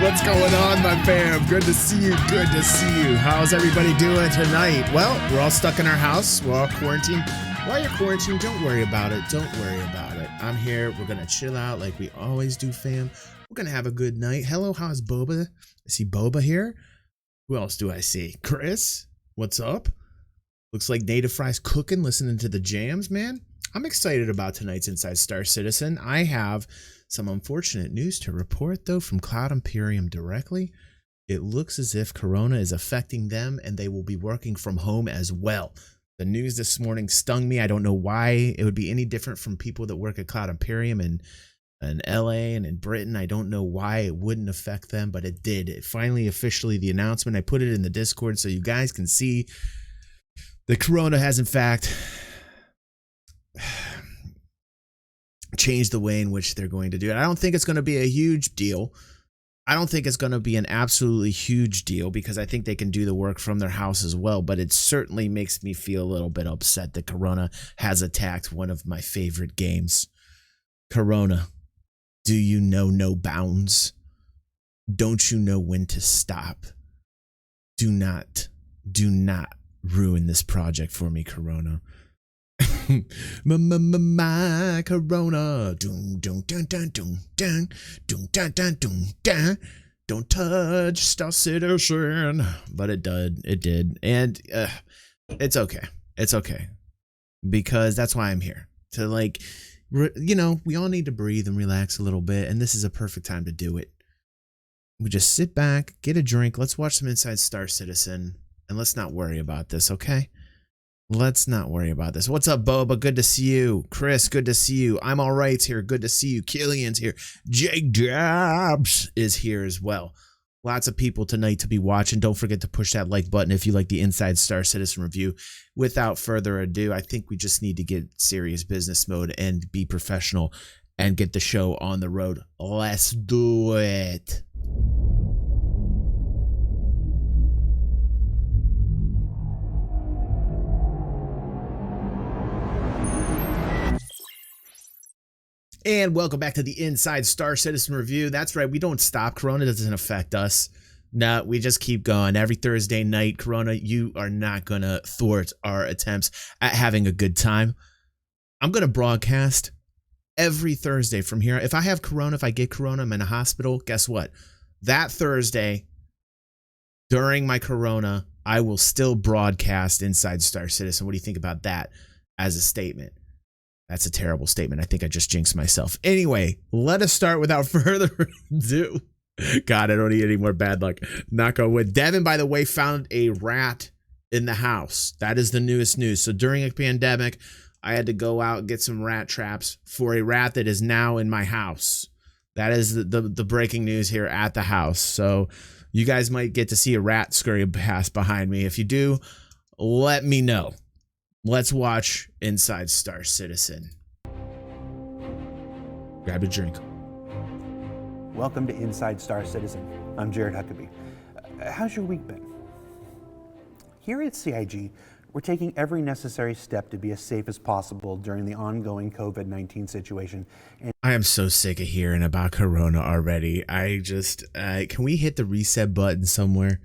What's going on, my fam? Good to see you. Good to see you. How's everybody doing tonight? Well, we're all stuck in our house. We're all quarantined. While you're quarantined, don't worry about it. Don't worry about it. I'm here. We're going to chill out like we always do, fam. We're going to have a good night. Hello, how's Boba? I see Boba here. Who else do I see? Chris, what's up? Looks like Native Fry's cooking, listening to the jams, man. I'm excited about tonight's Inside Star Citizen. I have some unfortunate news to report, though, from Cloud Imperium directly. It looks as if Corona is affecting them, and they will be working from home as well. The news this morning stung me. I don't know why it would be any different from people that work at Cloud Imperium and in LA and in Britain. I don't know why it wouldn't affect them, but it did. It finally, officially, the announcement, I put it in the Discord so you guys can see the Corona has, in fact, changed the way in which they're going to do it. I don't think it's going to be a huge deal. I don't think it's going to be an absolutely huge deal because I think they can do the work from their house as well. But it certainly makes me feel a little bit upset that Corona has attacked one of my favorite games. Corona, do you know no bounds? Don't you know when to stop? Do not ruin this project for me, Corona. My Corona. Don't touch Star Citizen. But it did. And it's okay. It's okay. Because that's why I'm here. To we all need to breathe and relax a little bit. And this is a perfect time to do it. We just sit back, get a drink. Let's watch some Inside Star Citizen. And let's not worry about this, okay? Let's not worry about this. What's up, Boba? Good to see you. Chris, good to see you. I'm all right here. Good to see you. Killian's here. Jake Jobs is here as well. Lots of people tonight to be watching. Don't forget to push that like button if you like the Inside Star Citizen review. Without further ado, I think we just need to get serious business mode and be professional and get the show on the road. Let's do it. And welcome back to the Inside Star Citizen review. That's right, we don't stop. Corona doesn't affect us. No, we just keep going. Every Thursday night, Corona, you are not going to thwart our attempts at having a good time. I'm going to broadcast every Thursday from here. If I have Corona, if I get Corona, I'm in a hospital, guess what? That Thursday, during my Corona, I will still broadcast Inside Star Citizen. What do you think about that as a statement? That's a terrible statement. I think I just jinxed myself. Anyway, let us start without further ado. God, I don't need any more bad luck. Knock on wood. Devin, by the way, found a rat in the house. That is the newest news. So during a pandemic, I had to go out and get some rat traps for a rat that is now in my house. That is the breaking news here at the house. So you guys might get to see a rat scurry past behind me. If you do, let me know. Let's watch Inside Star Citizen. Grab a drink. Welcome to Inside Star Citizen. I'm Jared Huckabee. How's your week been? Here at CIG, we're taking every necessary step to be as safe as possible during the ongoing COVID-19 situation. And I am so sick of hearing about Corona already. I just, can we hit the reset button somewhere?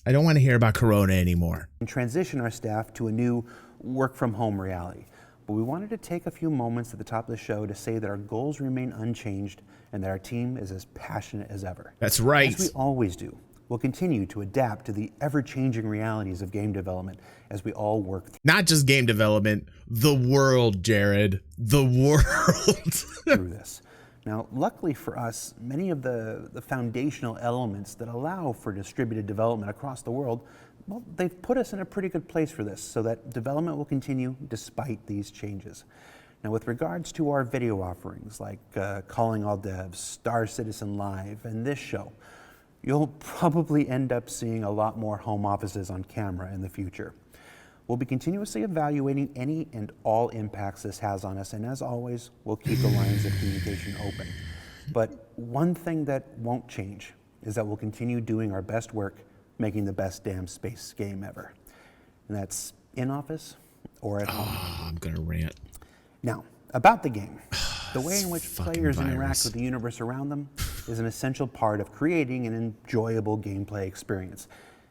I don't want to hear about Corona anymore. transition our staff to a new work-from-home reality. But we wanted to take a few moments at the top of the show to say that our goals remain unchanged and that our team is as passionate as ever. That's right. As we always do, we'll continue to adapt to the ever-changing realities of game development as we all work not just game development, the world, Jared. The world. through this. Now, luckily for us, many of the foundational elements that allow for distributed development across the world, well, they've put us in a pretty good place for this, so that development will continue despite these changes. Now, with regards to our video offerings, like Calling All Devs, Star Citizen Live, and this show, you'll probably end up seeing a lot more home offices on camera in the future. We'll be continuously evaluating any and all impacts this has on us, and as always, we'll keep the lines of communication open. But one thing that won't change is that we'll continue doing our best work, making the best damn space game ever. And that's in office or at home. Oh, I'm gonna rant. Now, about the game. The way in which fucking players virus. interact with the universe around them is an essential part of creating an enjoyable gameplay experience.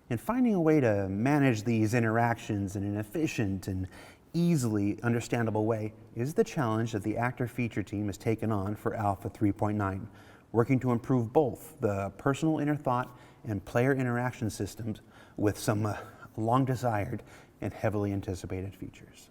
And finding a way to manage these interactions in an efficient and easily understandable way is the challenge that the actor feature team has taken on for Alpha 3.9, working to improve both the personal inner thought and player interaction systems with some long-desired and heavily anticipated features.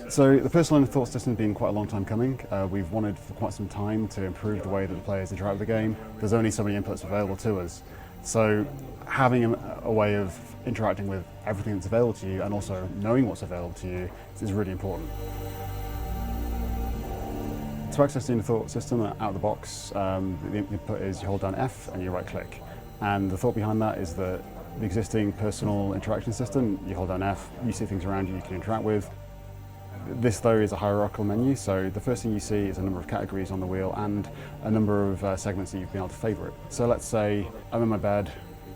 So the personal inner thought system has been quite a long time coming. We've wanted for quite some time to improve the way that the players interact with the game. There's only so many inputs available to us. So having a way of interacting with everything that's available to you and also knowing what's available to you is really important. To access the inner thought system out of the box, the input is you hold down F and you right click. And the thought behind that is that the existing personal interaction system, you hold down F, you see things around you can interact with. This though is a hierarchical menu, so the first thing you see is a number of categories on the wheel and a number of segments that you've been able to favourite. So let's say I'm in my bed,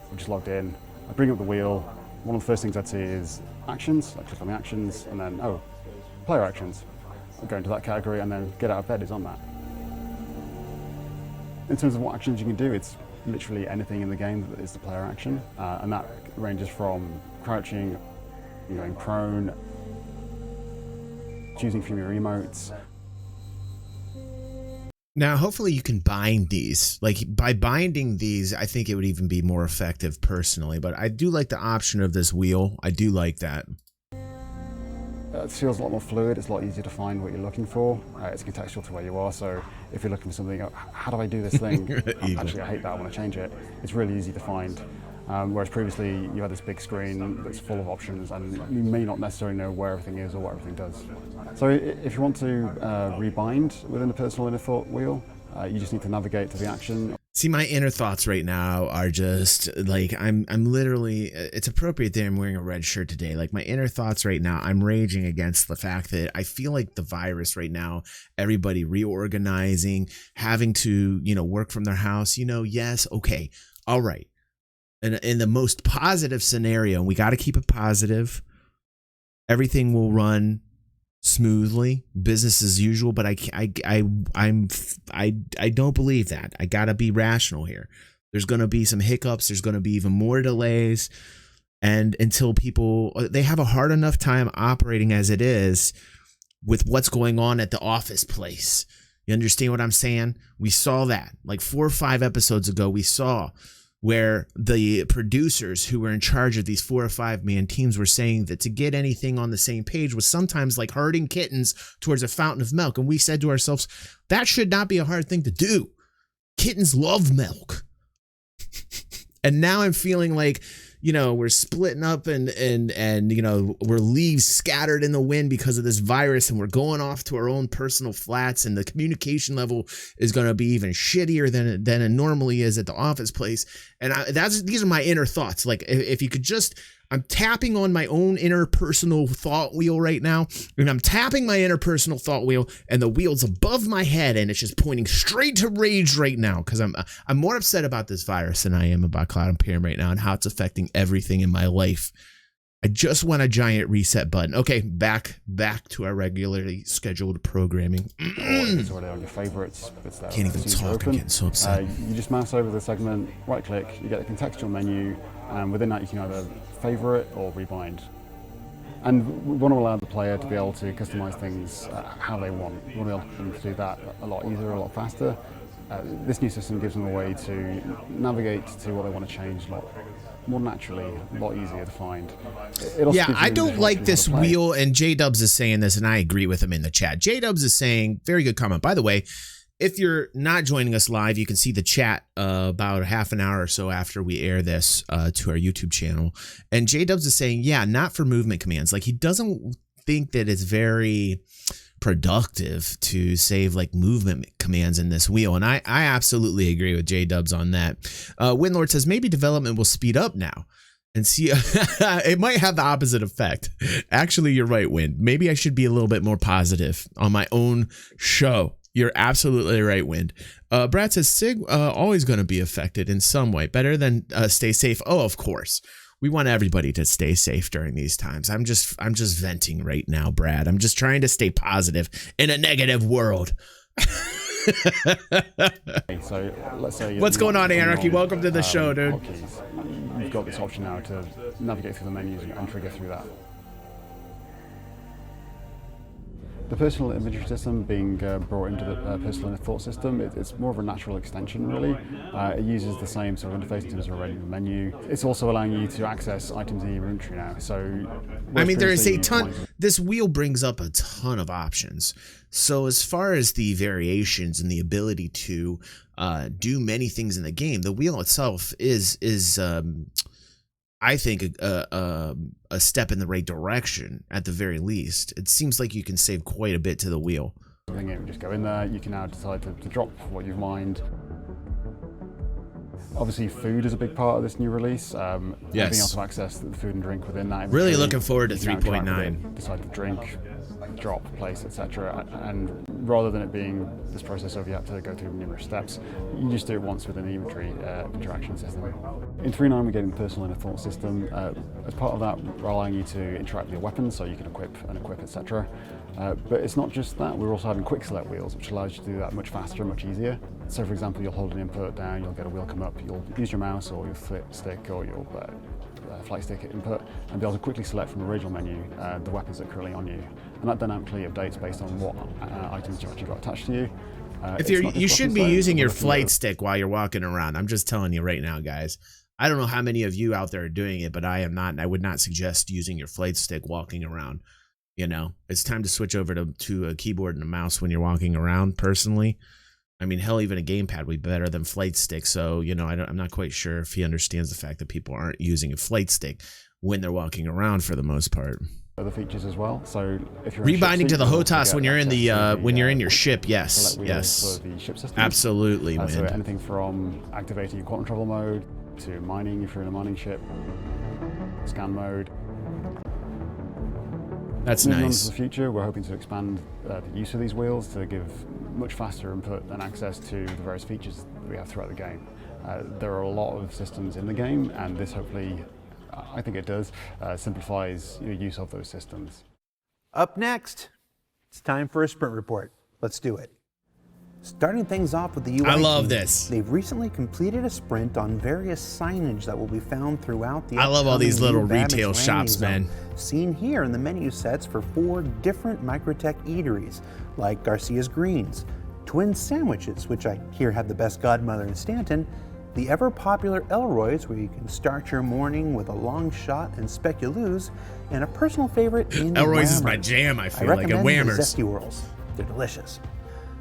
I'm just logged in, I bring up the wheel, one of the first things I'd see is actions, I click on the actions, and then, oh, player actions. I go into that category, and then get out of bed is on that. In terms of what actions you can do, it's literally anything in the game that is the player action, and that ranges from crouching, going prone, choosing from your emotes. Now, hopefully you can bind these. Like, by binding these, I think it would even be more effective personally, but I do like the option of this wheel. I do like that. It feels a lot more fluid, it's a lot easier to find what you're looking for. It's contextual to where you are, so if you're looking for something, how do I do this thing? Actually, I hate that, I want to change it. It's really easy to find. Whereas previously, you had this big screen that's full of options, and you may not necessarily know where everything is or what everything does. So if you want to rebind within the personal inner thought wheel, you just need to navigate to the action. See, my inner thoughts right now are just like, I'm literally, it's appropriate that I'm wearing a red shirt today. Like, my inner thoughts right now, I'm raging against the fact that I feel like the virus right now, everybody reorganizing, having to, work from their house, yes, okay, all right. And in the most positive scenario, and we got to keep it positive, everything will run smoothly, business as usual, but I don't believe that. I gotta be rational here. There's gonna be some hiccups. There's gonna be even more delays, and until they have a hard enough time operating as it is with what's going on at the office place. You understand what I'm saying? We saw that like 4 or 5 episodes ago. We saw where the producers who were in charge of these 4 or 5 man teams were saying that to get anything on the same page was sometimes like herding kittens towards a fountain of milk. And we said to ourselves, that should not be a hard thing to do. Kittens love milk. And now I'm feeling like, we're splitting up and we're leaves scattered in the wind because of this virus, and we're going off to our own personal flats, and the communication level is going to be even shittier than it normally is at the office place. And these are my inner thoughts. Like, if you could just, I'm tapping on my own interpersonal thought wheel right now, and I'm tapping my interpersonal thought wheel, and the wheel's above my head, and it's just pointing straight to rage right now, because I'm more upset about this virus than I am about Cloud Imperium right now and how it's affecting everything in my life. I just want a giant reset button. Okay, back to our regularly scheduled programming. It's already on your favorites. Can't even talk. I'm getting so upset. You just mouse over the segment, right click, you get the contextual menu, and within that you can either favorite or rebind. And we want to allow the player to be able to customize things how they want. We want to be able them to do that a lot easier, a lot faster. This new system gives them a way to navigate to what they want to change a lot more naturally, a lot easier to find. Yeah, I don't like this wheel, and J-Dubs is saying this, and I agree with him in the chat. J-Dubs is saying, very good comment. By the way, if you're not joining us live, you can see the chat about half an hour or so after we air this to our YouTube channel. And J-Dubs is saying, yeah, not for movement commands. Like, he doesn't think that it's very productive to save like movement commands in this wheel, and I absolutely agree with J-Dubs on that. Windlord says maybe development will speed up now and see. It might have the opposite effect. Actually, you're right, Wind. Maybe I should be a little bit more positive on my own show. You're absolutely right, Wind. Brad says Sig always going to be affected in some way. Better than stay safe. Oh, of course. We want everybody to stay safe during these times. I'm just venting right now, Brad. I'm just trying to stay positive in a negative world. So let's say what's going on, Anarchy? Welcome to the show, dude. Hotkeys. You've got this option now to navigate through the menus and trigger through that. The personal imagery system being brought into the personal inner thought system, it's more of a natural extension, really. It uses the same sort of interface in terms of arranging the menu. It's also allowing you to access items in your inventory now. So, I mean, there is a ton. This wheel brings up a ton of options. So as far as the variations and the ability to do many things in the game, the wheel itself is I think a step in the right direction at the very least. It seems like you can save quite a bit to the wheel. It would just go in there. You can now decide to drop what you've mined. Obviously, food is a big part of this new release. Being able to access the food and drink within that. Really looking forward to You can now interact 3.9. with it, decide to drink, drop, place, etc. And rather than it being this process of you have to go through numerous steps, you just do it once within the inventory interaction system. In 3.9, we're getting personal inner thought system. As part of that, we're allowing you to interact with your weapons, so you can equip, etc. But it's not just that, we're also having quick select wheels, which allows you to do that much faster and much easier. So for example, you'll hold an input down, you'll get a wheel come up, you'll use your mouse or your flip stick or your flight stick input and be able to quickly select from the original menu the weapons that are currently on you. And that dynamically updates based on what items you've actually got attached to you. You should be using your flight stick while you're walking around. I'm just telling you right now, guys. I don't know how many of you out there are doing it, but I am not, and I would not suggest using your flight stick walking around. You know, it's time to switch over to a keyboard and a mouse when you're walking around, personally. I mean, hell, even a gamepad would be better than flight stick. So, you know, I'm not quite sure if he understands the fact that people aren't using a flight stick when they're walking around for the most part. Other features as well. So if you're rebinding to the HOTAS when you're in your ship, yes, for the ship system. Absolutely. So anything from activating your quantum travel mode to mining if you're in a mining ship, scan mode. That's Moving nice. on to the future, we're hoping to expand the use of these wheels to give much faster input and access to the various features that we have throughout the game. There are a lot of systems in the game, and this hopefully, I think it does, simplifies your use of those systems. Up next, it's time for a sprint report. Let's do it. Starting things off with the UI I love team, this. They've recently completed a sprint on various signage that will be found throughout the I love all these upcoming little new retail Babbage shops, landing man. zone, seen here in the menu sets for 4 different Microtech eateries, like Garcia's Greens, Twin Sandwiches, which I hear have the best godmother in Stanton, the ever-popular Elroy's, where you can start your morning with a long shot and speculoos, and a personal favorite in Elroy's is Whammers. my jam, I feel like, recommend and the Whammers. Zesty Whirls. They're delicious.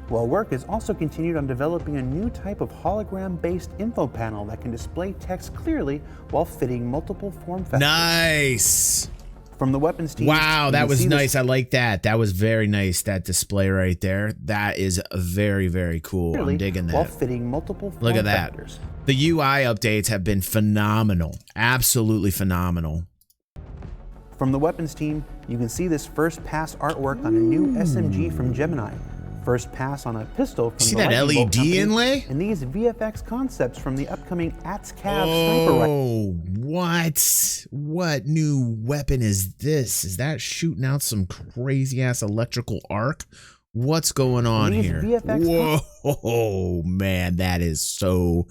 Well, work has also continued on developing a new type of hologram-based info panel that can display text clearly while fitting multiple form factors. Nice. From the weapons team. Wow, you that can was see nice. I like that. That was very nice, that display right there. That is very, very cool. I'm digging while that. fitting multiple form Look at that. factors. The UI updates have been phenomenal. Absolutely phenomenal. From the weapons team, you can see this first pass artwork on a new SMG from Gemini. First pass on a pistol from See the that Lightning Bolt LED company, inlay? and these VFX concepts from the upcoming ATS-CAV sniper rifle. Oh, what? What new weapon is this? Is that shooting out some crazy ass electrical arc? What's going on These here? VFX Whoa, man, that is so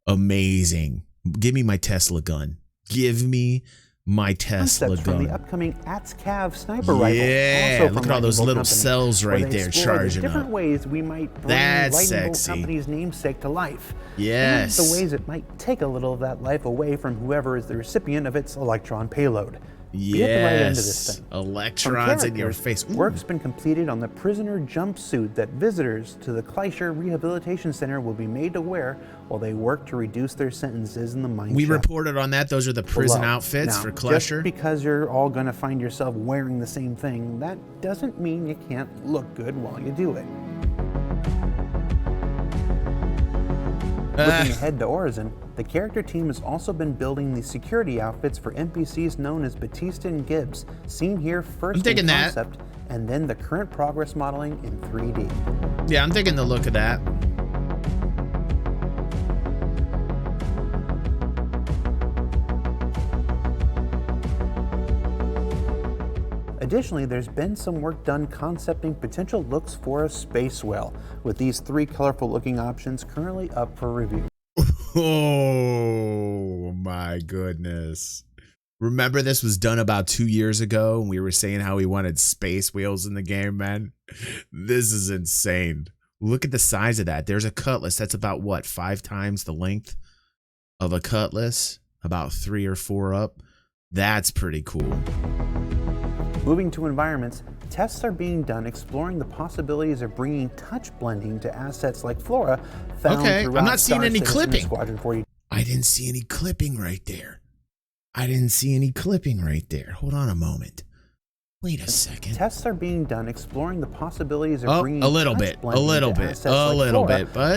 amazing. Give me my Tesla gun. Give me my Tesla Concepts from the gun. upcoming ATS-CAV sniper rifle. Yeah, also from look at all those Lightning little Bolt Company, cells where right they there explore charging the different up. ways we might bring That's Lightning Bolt sexy. Company's namesake to life. Yes. And the ways it might take a little of that life away from whoever is the recipient of its electron payload. Be at the right end of this Yes. thing. Electrons in your face. Ooh. Work's been completed on the prisoner jumpsuit that visitors to the Kleischer Rehabilitation Center will be made to wear while they work to reduce their sentences in the mine We shaft reported on that. Those are the prison below. outfits Now, for Kleischer. Just because you're all going to find yourself wearing the same thing, that doesn't mean you can't look good while you do it. Looking ahead to Horizon, the character team has also been building the security outfits for NPCs known as Batista and Gibbs, seen here first I'm digging in that. concept, and then the current progress modeling in 3D. Yeah, I'm digging the look of that. Additionally, there's been some work done concepting potential looks for a space whale, with these 3 colorful looking options currently up for review. Oh my goodness. Remember this was done about 2 years ago and we were saying how we wanted space whales in the game, man? This is insane. Look at the size of that. There's a cutlass that's about what, 5 times the length of a cutlass? About 3 or 4 up. That's pretty cool. Moving to environments, tests are being done exploring the possibilities of bringing touch blending to assets like flora found Okay, I'm throughout not seeing Star any Citizen and clipping. Squadron 40. I didn't see any clipping right there. I didn't see any clipping right there. Hold on a moment. Wait a second. Tests are being done exploring the possibilities of bringing a little bit, but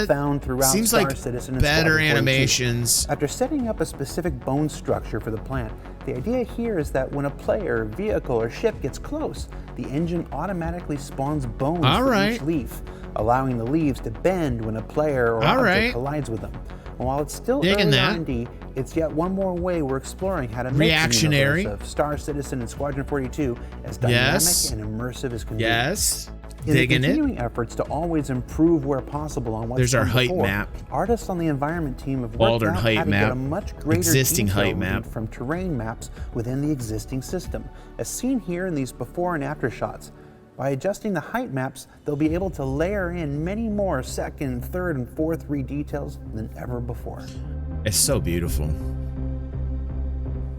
found throughout seems Star like Citizen and better Squadron 42. animations. After setting up a specific bone structure for the plant, the idea here is that when a player, vehicle, or ship gets close, the engine automatically spawns bones for each leaf, allowing the leaves to bend when a player or object collides with them. And while it's still early R&D, it's yet one more way we're exploring how to make the universe of Star Citizen and Squadron 42 as dynamic and immersive as can be. In the continuing efforts to always improve where possible on what's done before, artists on the environment team have worked out how to get a much greater detail read from terrain maps within the existing system, as seen here in these before and after shots. By adjusting the height maps, they'll be able to layer in many more second, third, and fourth read details than ever before. It's so beautiful.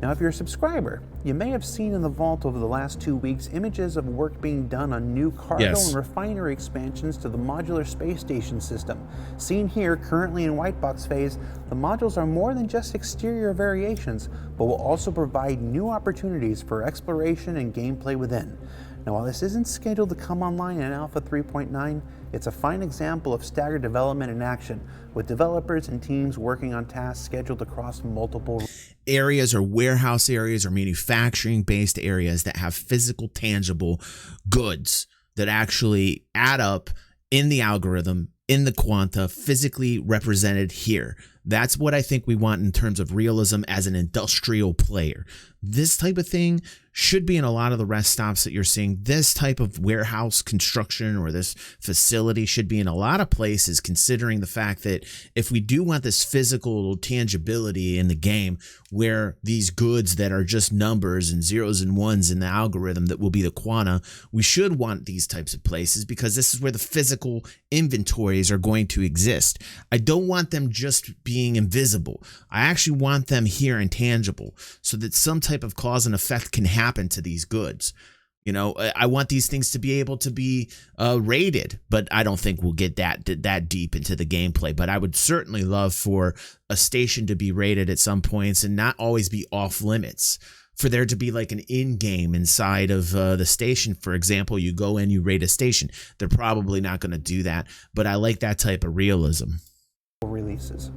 Now, if you're a subscriber, you may have seen in the vault over the last 2 weeks images of work being done on new cargo and refinery expansions to the modular space station system. Seen here, currently in white box phase, the modules are more than just exterior variations, but will also provide new opportunities for exploration and gameplay within. Now, while this isn't scheduled to come online in Alpha 3.9, it's a fine example of staggered development in action, with developers and teams working on tasks scheduled across multiple areas or warehouse areas or manufacturing-based areas that have physical, tangible goods that actually add up in the algorithm, in the quanta, physically represented here. That's what I think we want in terms of realism as an industrial player. This type of thing should be in a lot of the rest stops that you're seeing. This type of warehouse construction or this facility should be in a lot of places, considering the fact that if we do want this physical tangibility in the game, where these goods that are just numbers and zeros and ones in the algorithm that will be the quanta, we should want these types of places because this is where the physical inventories are going to exist. I don't want them just being invisible. I actually want them here and tangible so that some type of cause and effect can happen to these goods. You know, I want these things to be able to be rated, but I don't think we'll get that deep into the gameplay. But I would certainly love for a station to be rated at some points and not always be off limits. For there to be like an in-game inside of the station, for example, you go in, you rate a station. They're probably not going to do that, but I like that type of realism. Releases.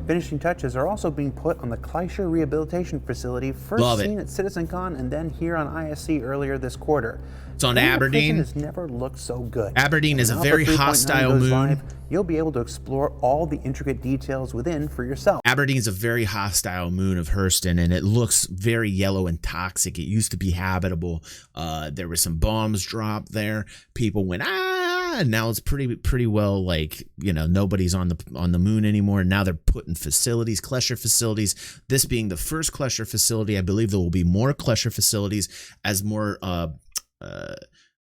Finishing touches are also being put on the Kleischer Rehabilitation Facility, first seen at CitizenCon and then here on ISC earlier this quarter. It's on Aberdeen. Has never looked so good. Aberdeen is a very hostile moon. Live, you'll be able to explore all the intricate details within for yourself. Aberdeen's a very hostile moon of Hurston, and it looks very yellow and toxic. It used to be habitable. There were some bombs dropped there. People went, and now it's pretty well, like, you know, nobody's on the moon anymore. Now they're putting facilities, Kleischer facilities. This being the first Kleischer facility, I believe there will be more Kleischer facilities as more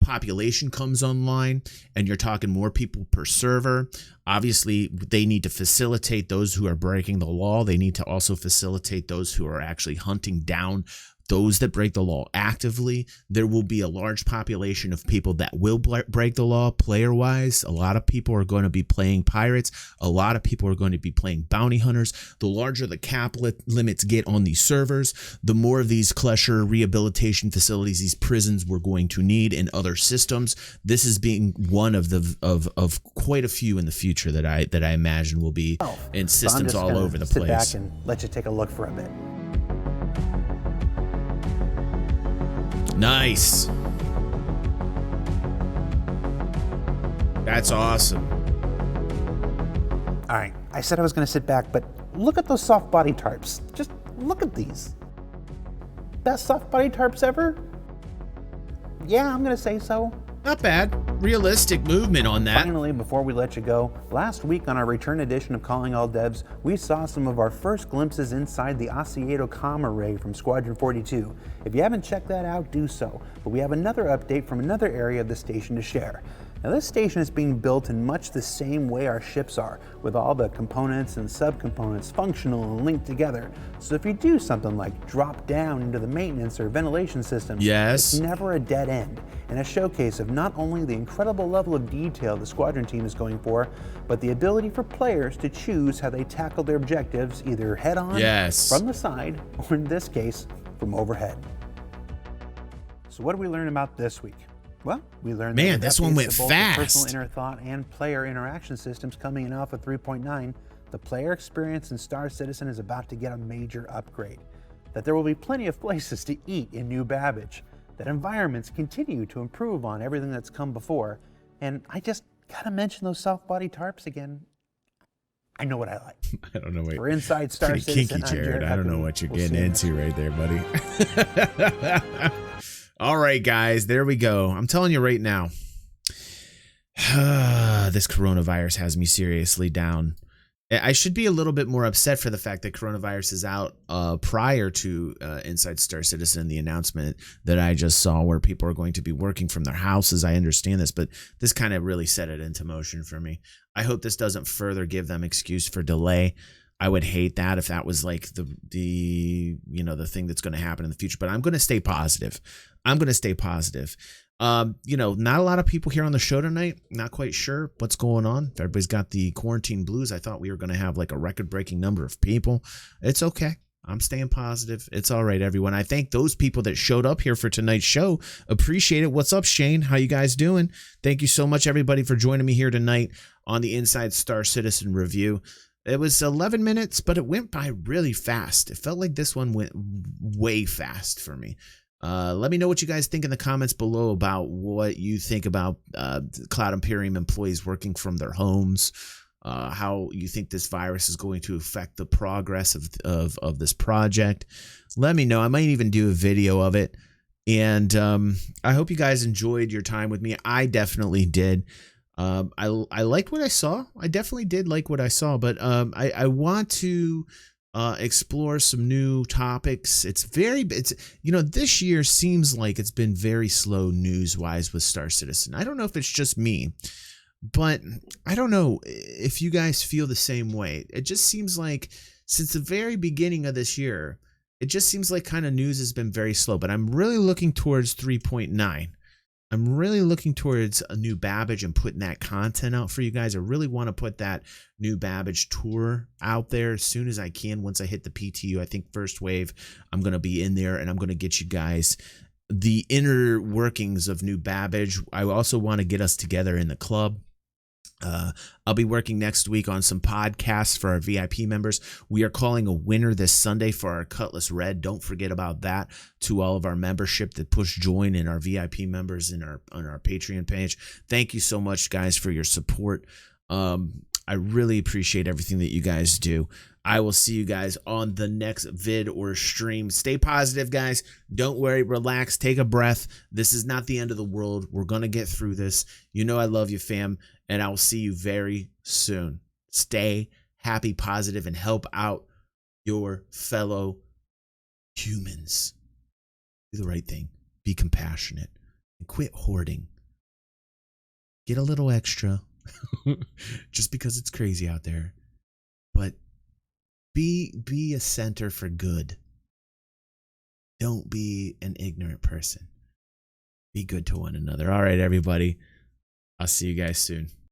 population comes online, and you're talking more people per server. Obviously, they need to facilitate those who are breaking the law. They need to also facilitate those who are actually hunting down those that break the law actively. There will be a large population of people that will break the law player-wise. A lot of people are going to be playing pirates. A lot of people are going to be playing bounty hunters. The larger the cap limits get on these servers, the more of these Kleischer rehabilitation facilities, these prisons, we're going to need in other systems. This is being one of the of quite a few in the future that I imagine will be in systems all over the place. Sit back and let you take a look for a bit. Nice. That's awesome. All right, I said I was going to sit back, but look at those soft body tarps. Just look at these. Best soft body tarps ever? Yeah, I'm going to say so. Not bad. Realistic movement on that. Finally, before we let you go, last week on our return edition of Calling All Devs, we saw some of our first glimpses inside the Asiedo comm array from Squadron 42. If you haven't checked that out, do so. But we have another update from another area of the station to share. Now, this station is being built in much the same way our ships are, with all the components and subcomponents functional and linked together. So if you do something like drop down into the maintenance or ventilation system, it's never a dead end, and a showcase of not only the incredible level of detail the Squadron team is going for, but the ability for players to choose how they tackle their objectives, either head-on, from the side, or in this case, from overhead. So what did we learn about this week? Well, we learned Man, that this with one updates went to both the fast. personal inner thought and player interaction systems coming in Alpha 3.9, the player experience in Star Citizen is about to get a major upgrade. That there will be plenty of places to eat in New Babbage. That environments continue to improve on everything that's come before. And I just gotta mention those soft-body tarps again. I know what I like. I don't know. Wait. For Inside Star Pretty Citizen, kinky, I'm Jared. I don't know Huckabee. what you're We'll see getting you next into right there, buddy. All right, guys, there we go. I'm telling you right now, this coronavirus has me seriously down. I should be a little bit more upset for the fact that coronavirus is out prior to Inside Star Citizen, the announcement that I just saw where people are going to be working from their houses. I understand this, but this kind of really set it into motion for me. I hope this doesn't further give them excuse for delay. I would hate that if that was like the thing that's going to happen in the future, but I'm going to stay positive. I'm going to stay positive. Not a lot of people here on the show tonight. Not quite sure what's going on. Everybody's got the quarantine blues. I thought we were going to have like a record-breaking number of people. It's okay. I'm staying positive. It's all right, everyone. I thank those people that showed up here for tonight's show. Appreciate it. What's up, Shane? How you guys doing? Thank you so much, everybody, for joining me here tonight on the Inside Star Citizen review. It was 11 minutes, but it went by really fast. It felt like this one went way fast for me. Let me know what you guys think in the comments below about what you think about Cloud Imperium employees working from their homes, how you think this virus is going to affect the progress of this project. Let me know. I might even do a video of it. And I hope you guys enjoyed your time with me. I definitely did. I liked what I saw. I definitely did like what I saw, but I want to explore some new topics. This year seems like it's been very slow news-wise with Star Citizen. I don't know if it's just me, but I don't know if you guys feel the same way. It just seems like since the very beginning of this year, it just seems like kind of news has been very slow, but I'm really looking towards 3.9. I'm really looking towards a new Babbage and putting that content out for you guys. I really want to put that new Babbage tour out there as soon as I can. Once I hit the PTU, I think first wave, I'm going to be in there and I'm going to get you guys the inner workings of new Babbage. I also want to get us together in the club. I'll be working next week on some podcasts for our VIP members. We are calling a winner this Sunday for our Cutlass Red. Don't forget about that to all of our membership that push join and our VIP members on our Patreon page. Thank you so much, guys, for your support. I really appreciate everything that you guys do. I will see you guys on the next vid or stream. Stay positive, guys. Don't worry. Relax. Take a breath. This is not the end of the world. We're going to get through this. You know I love you, fam, and I will see you very soon. Stay happy, positive, and help out your fellow humans. Do the right thing. Be compassionate. And quit hoarding. Get a little extra just because it's crazy out there. But be a center for good. Don't be an ignorant person. Be good to one another. All right, everybody. I'll see you guys soon.